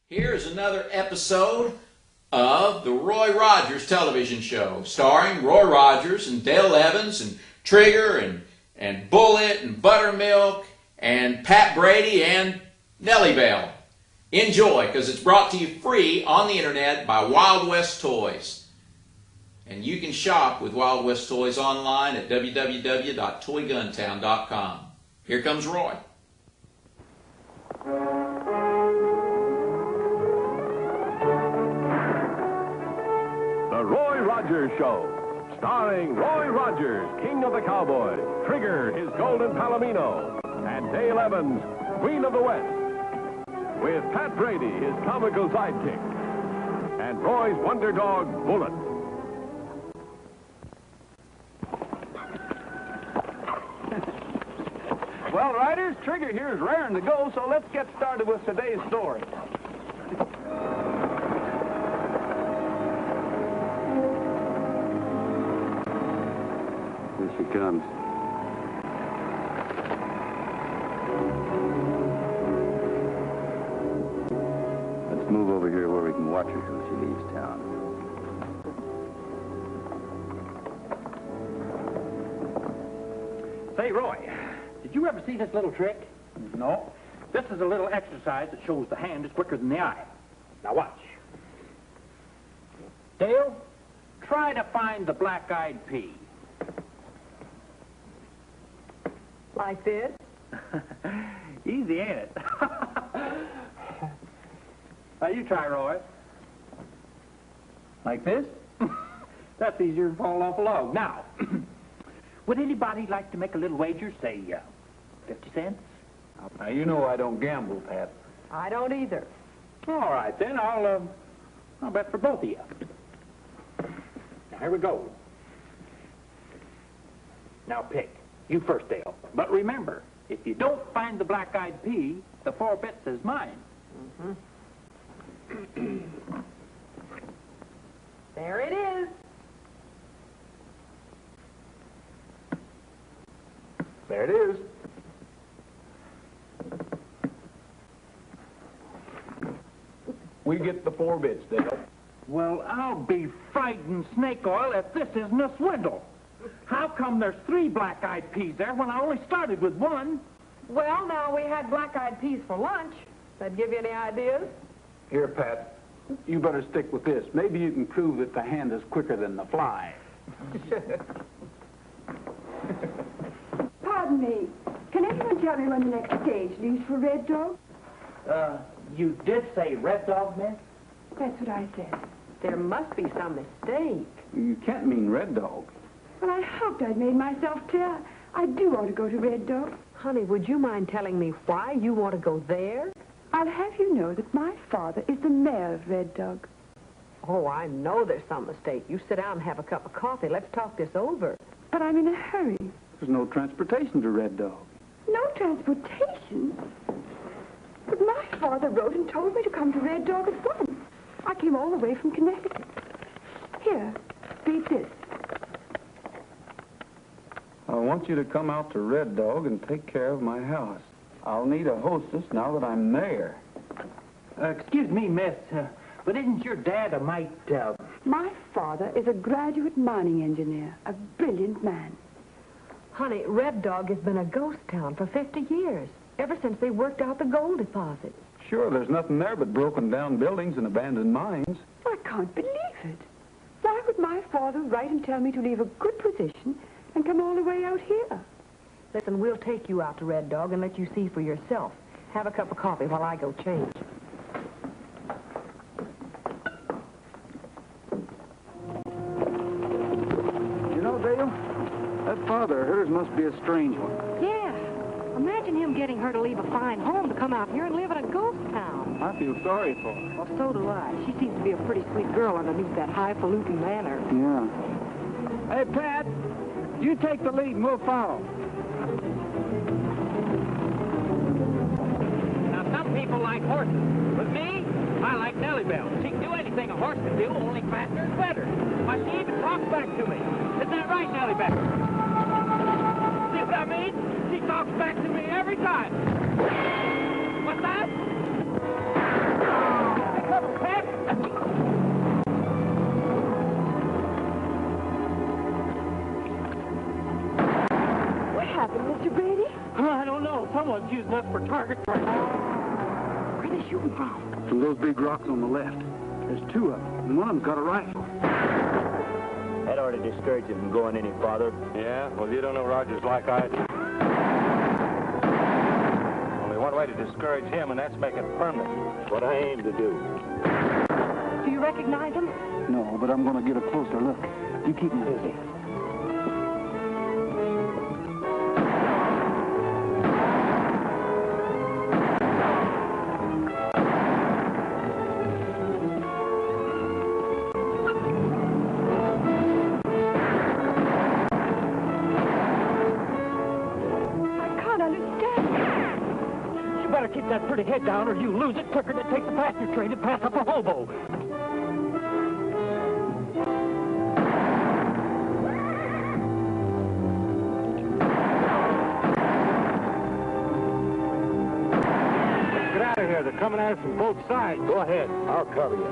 Here's another episode of the Roy Rogers television show, starring Roy Rogers and Dale Evans and Trigger and Bullet and Buttermilk and Pat Brady and Nellie Bell. Enjoy, because it's brought to you free on the internet by Wild West Toys. And you can shop with Wild West Toys online at www.toyguntown.com. Here comes Roy. The Roy Rogers Show, starring Roy Rogers, King of the Cowboys, Trigger, his golden palomino, and Dale Evans, Queen of the West, with Pat Brady, his comical sidekick, and Roy's wonder dog, Bullet. Well, riders, Trigger here is raring to go, so let's get started with today's story. Here she comes. Let's move over here where we can watch her till she leaves town. Say, Roy, did you ever see this little trick? No. This is a little exercise that shows the hand is quicker than the eye. Now watch. Dale, try to find the black-eyed pea. Like this? Easy, ain't it? Now you try, Roy. Like this? That's easier than falling off a log. Now, would anybody like to make a little wager, say 50 cents? Now, you know I don't gamble, Pat. I don't either. All right, then I'll bet for both of you. Now, here we go. Now pick. You first, Dale. But remember, if you don't find the black-eyed pea, the 4 bits is mine. There it is. There it is. We get the 4 bits, Dale. Well, I'll be frightened snake oil if this isn't a swindle. How come there's 3 black-eyed peas there when I only started with 1? Well, now, we had black-eyed peas for lunch. That give you any ideas? Here, Pat, you better stick with this. Maybe you can prove that the hand is quicker than the fly. Pardon me. Can anyone tell me when the next stage leaves for Red Dog? You did say Red Dog, miss? That's what I said. There must be some mistake. You can't mean Red Dog. Well, I hoped I'd made myself clear. I do want to go to Red Dog. Honey, would you mind telling me why you want to go there? I'll have you know that my father is the mayor of Red Dog. Oh, I know there's some mistake. You sit down and have a cup of coffee. Let's talk this over. But I'm in a hurry. There's no transportation to Red Dog. No transportation. But my father wrote and told me to come to Red Dog at once. I came all the way from Connecticut. Here, read this. I want you to come out to Red Dog and take care of my house. I'll need a hostess now that I'm mayor. Excuse me, miss, but isn't your dad a mite, My father is a graduate mining engineer, a brilliant man. Honey, Red Dog has been a ghost town for 50 years, ever since they worked out the gold deposits. Sure, there's nothing there but broken down buildings and abandoned mines. I can't believe it. Why would my father write and tell me to leave a good position and come all the way out here? Listen, we'll take you out to Red Dog and let you see for yourself. Have a cup of coffee while I go change. You know, Dale, that father of hers must be a strange one. Yeah. Imagine him getting her to leave a fine home to come out here and live in a ghost town. I feel sorry for her. Well, so do I. She seems to be a pretty sweet girl underneath that highfalutin manner. Yeah. Hey, Pat, you take the lead and we'll follow. Now, some people like horses. With me, I like Nellie Bell. She can do anything a horse can do, only faster and better. Why, she even talks back to me. Isn't that right, Nellie Bell? See what I mean? She talks back to me every time. What's that? Someone's using us for target practice. Where are they shooting from? From those big rocks on the left. There's two of them, and one of them's got a rifle. That ought to discourage him from going any farther. Yeah? Well, you don't know Rogers like I do. Only one way to discourage him, and that's make it permanent. That's what I aim to do. Do you recognize him? No, but I'm going to get a closer look. You keep me busy. Keep that pretty head down or you lose it quicker than it takes a passenger train to pass up a hobo. Get out of here. They're coming at us from both sides. Go ahead. I'll cover you.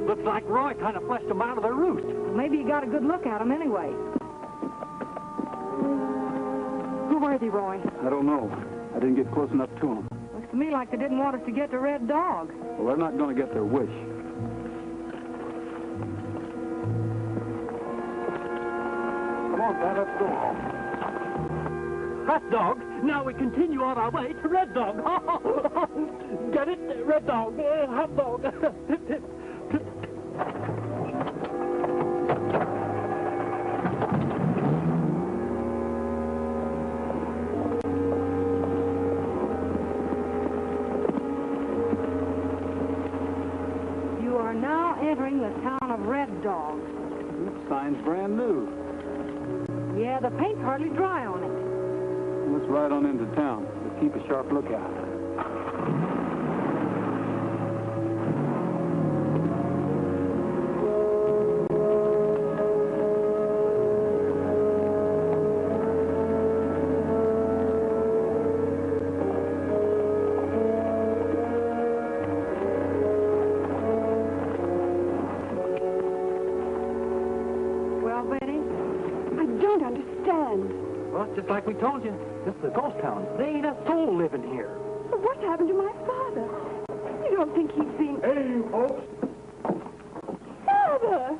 Looks like Roy kind of flushed them out of their roost. Maybe you got a good look at him anyway. Who were they, Roy? I don't know. I didn't get close enough to them. Looks to me like they didn't want us to get to Red Dog. Well, they're not going to get their wish. Come on, Dad, let's go home. Hot dog. Now we continue on our way to Red Dog. Get it? Red Dog. Hot dog. You are now entering the town of Red Dog. This sign's brand new. Yeah, the paint's hardly dry on it. Let's ride on into town, but keep a sharp lookout. Well, Betty? I don't understand. Well, just like we told you, this is a ghost town. There ain't a soul living here. But what's happened to my father? You don't think he's been... Hey, you folks. Father!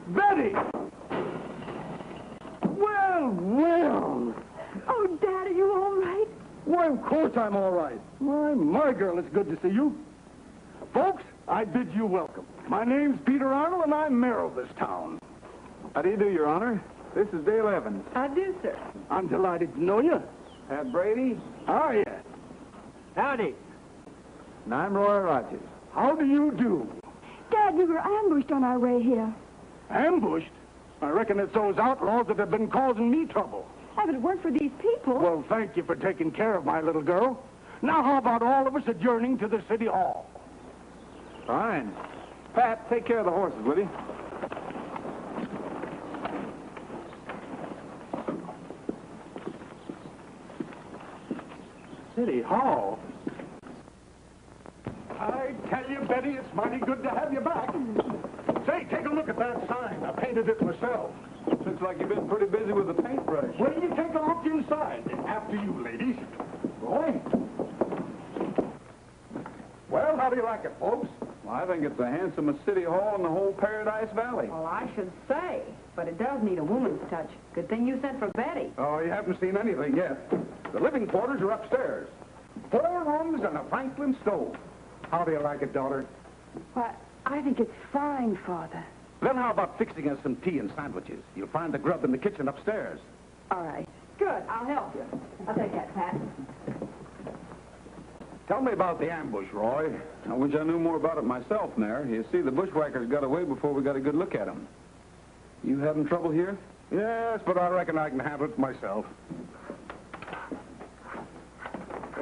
Betty! Well, well. Oh, Dad, are you all right? Why, of course I'm all right. Why, my girl, it's good to see you. Folks, I bid you welcome. My name's Peter Arnold, and I'm mayor of this town. How do you do, Your Honor? This is Dale Evans. I do, sir. I'm delighted to know you. Pat Brady. How are you? Howdy. And I'm Roy Rogers. How do you do? Dad, we were ambushed on our way here. Ambushed? I reckon it's those outlaws that have been causing me trouble. If it weren't for these people... Well, thank you for taking care of my little girl. Now, how about all of us adjourning to the city hall? Fine. Pat, take care of the horses, will you? City Hall? I tell you, Betty, it's mighty good to have you back. Say, take a look at that sign. I painted it myself. Looks like you've been pretty busy with the paintbrush. Well, you take a look inside. After you, ladies. Roy? Well, how do you like it, folks? Well, I think it's the handsomest city hall in the whole Paradise Valley. Well, I should say, but it does need a woman's touch. Good thing you sent for Betty. Oh, you haven't seen anything yet. The living quarters are upstairs. 4 rooms and a Franklin stove. How do you like it, daughter? Why, I think it's fine, Father. Then how about fixing us some tea and sandwiches? You'll find the grub in the kitchen upstairs. All right. Good, I'll help you. I'll take that, Pat. Tell me about the ambush, Roy. I wish I knew more about it myself, Mayor. You see, the bushwhackers got away before we got a good look at them. You having trouble here? Yes, but I reckon I can handle it myself.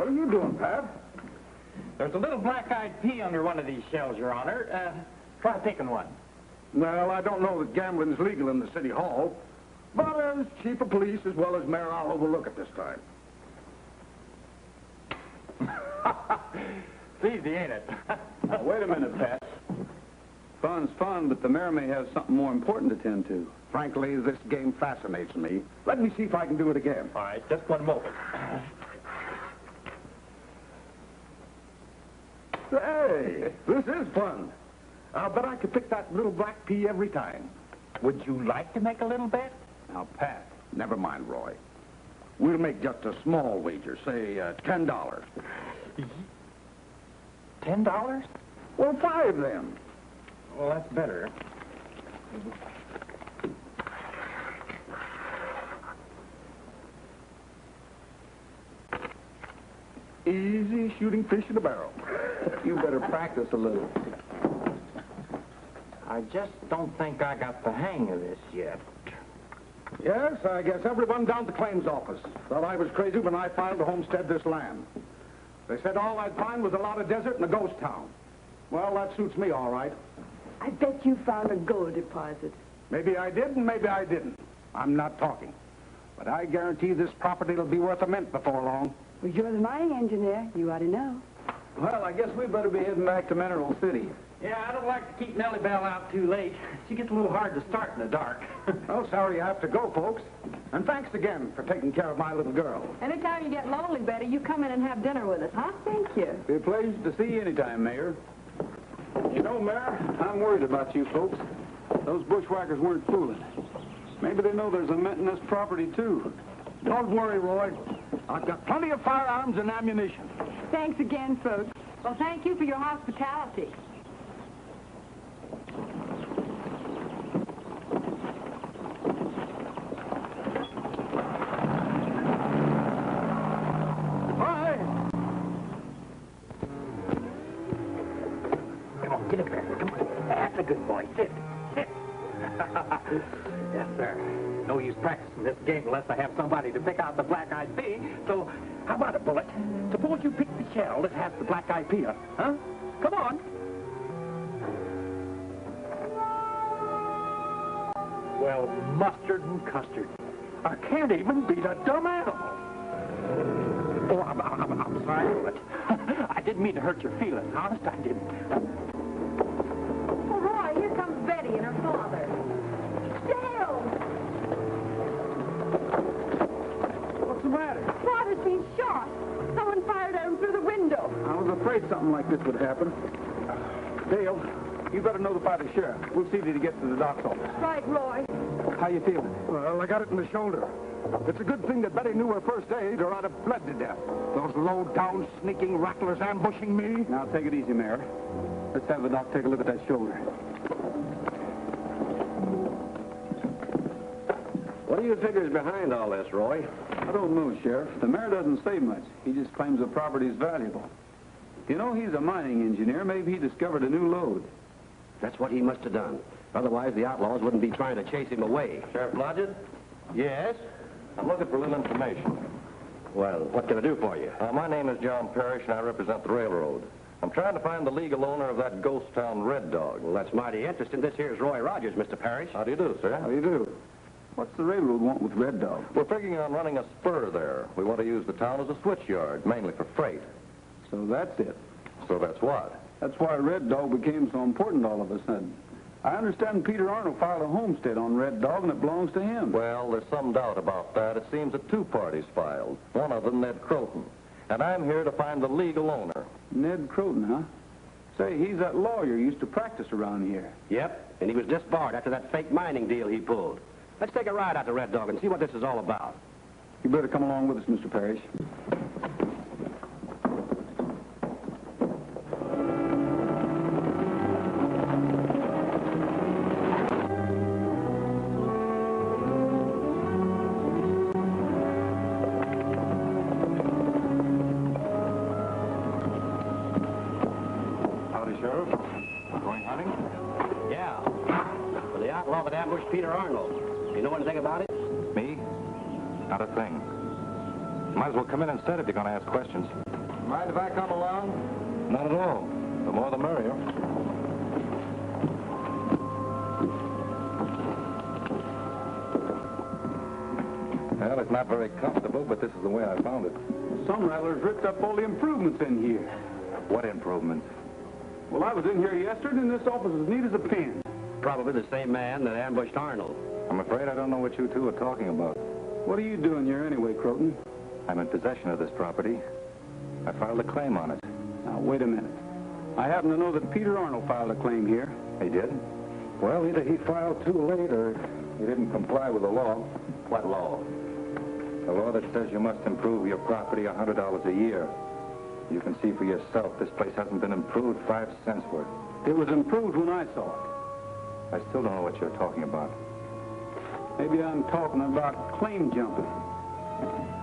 What are you doing, Pat? There's a little black-eyed pea under one of these shells, Your Honor. Try picking one. Well, I don't know that gambling's legal in the city hall, but as chief of police as well as mayor, I'll overlook it this time. It's easy, ain't it? Now, wait a minute, Pat. Fun's fun, but the mayor may have something more important to tend to. Frankly, this game fascinates me. Let me see if I can do it again. All right, just one moment. Hey, this is fun. I'll bet I could pick that little black pea every time. Would you like to make a little bet? Now, Pat, never mind, Roy. We'll make just a small wager, say $10. $10? Well, 5 then. Well, that's better. Easy shooting fish in a barrel. You better practice a little. I just don't think I got the hang of this yet. Yes, I guess everyone down at the claims office thought I was crazy when I filed to homestead this land. They said all I'd find was a lot of desert and a ghost town. Well, that suits me all right. I bet you found a gold deposit. Maybe I did and maybe I didn't. I'm not talking. But I guarantee this property will be worth a mint before long. Well, you're the mining engineer. You ought to know. Well, I guess we better be heading back to Mineral City. Yeah, I don't like to keep Nellie Bell out too late. She gets a little hard to start in the dark. Oh, sorry you have to go, folks. And thanks again for taking care of my little girl. Anytime you get lonely, Betty, you come in and have dinner with us, huh? Thank you. Be a pleasure to see you anytime, Mayor. You know, Mayor, I'm worried about you folks. Those bushwhackers weren't fooling. Maybe they know there's a mint in this property, too. Don't worry, Roy. I've got plenty of firearms and ammunition. Thanks again, folks. Well, thank you for your hospitality. Bye. Come on, get up there. Come on. That's a good boy. Sit. Sit. Yes, sir. No use practicing this game unless I have somebody to pick out the black-eyed pea. So, how about it, Bullet? Suppose you pick the shell that has the black-eyed pea, huh? Come on. Well, mustard and custard. I can't even beat a dumb animal. Oh, I'm sorry, Bullet. I didn't mean to hurt your feelings. Honest, I didn't. Oh, Roy, here comes Betty and her father. Dale! What's the matter? Father's been shot. Someone fired at him through the window. I was afraid something like this would happen. Dale, you better notify the sheriff. We'll see that he gets to the doc's office. Right, Roy. How you feeling? Well, I got it in the shoulder. It's a good thing that Betty knew her first aid or I'd have bled to death. Those low-down, sneaking rattlers ambushing me. Now, take it easy, Mayor. Let's have the doc take a look at that shoulder. What do you figure is behind all this, Roy? I don't know, Sheriff. The mayor doesn't say much. He just claims the property's valuable. You know, he's a mining engineer. Maybe he discovered a new lode. That's what he must have done. Otherwise, the outlaws wouldn't be trying to chase him away. Sheriff Blodgett? Yes? I'm looking for a little information. Well, what can I do for you? My name is John Parrish, and I represent the railroad. I'm trying to find the legal owner of that ghost town Red Dog. Well, that's mighty interesting. This here's Roy Rogers, Mr. Parrish. How do you do, sir? How do you do? What's the railroad want with Red Dog? We're figuring on running a spur there. We want to use the town as a switch yard, mainly for freight. So that's it. So that's what? That's why Red Dog became so important all of a sudden. I understand Peter Arnold filed a homestead on Red Dog, and it belongs to him. Well, there's some doubt about that. It seems that 2 parties filed. One of them, Ned Croton. And I'm here to find the legal owner. Ned Croton, huh? Say, he's that lawyer who used to practice around here. Yep, and he was disbarred after that fake mining deal he pulled. Let's take a ride out to Red Dog and see what this is all about. You better come along with us, Mr. Parrish. Peter Arnold. You know anything about it? Me? Not a thing. Might as well come in instead if you're going to ask questions. Mind if I come along? Not at all. The more the merrier. Well, it's not very comfortable, but this is the way I found it. Some rattlers ripped up all the improvements in here. What improvements? Well, I was in here yesterday, and this office is as neat as a pin. Probably the same man that ambushed Arnold. I'm afraid I don't know what you two are talking about. What are you doing here anyway, Croton? I'm in possession of this property. I filed a claim on it. Now, wait a minute. I happen to know that Peter Arnold filed a claim here. He did? Well, either he filed too late or he didn't comply with the law. What law? The law that says you must improve your property $100 a year. You can see for yourself, this place hasn't been improved 5 cents worth. It was improved when I saw it. I still don't know what you're talking about. Maybe I'm talking about claim jumping.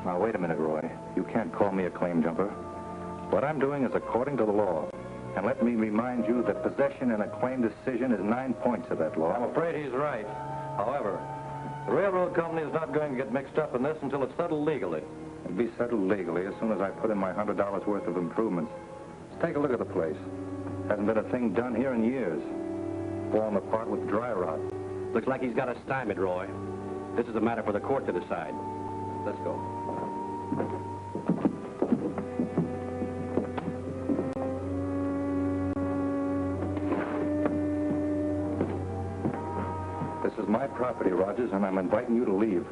Now, wait a minute, Roy. You can't call me a claim jumper. What I'm doing is according to the law. And let me remind you that possession in a claim decision is 9 points of that law. I'm afraid he's right. However, the railroad company is not going to get mixed up in this until it's settled legally. It'll be settled legally as soon as I put in my $100 worth of improvements. Let's take a look at the place. Hasn't been a thing done here in years. Falling apart with dry rot. Looks like he's got us stymied, Roy. This is a matter for the court to decide. Let's go. This is my property, Rogers, and I'm inviting you to leave.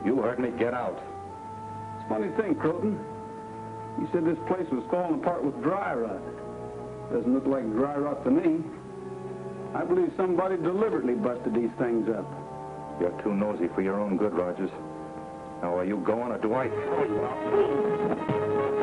You heard me. Get out. It's a funny thing, Croton. You said this place was falling apart with dry rot. Doesn't look like dry rot to me. I believe somebody deliberately busted these things up. You're too nosy for your own good, Rogers. Now, are you going, or do I throw you out?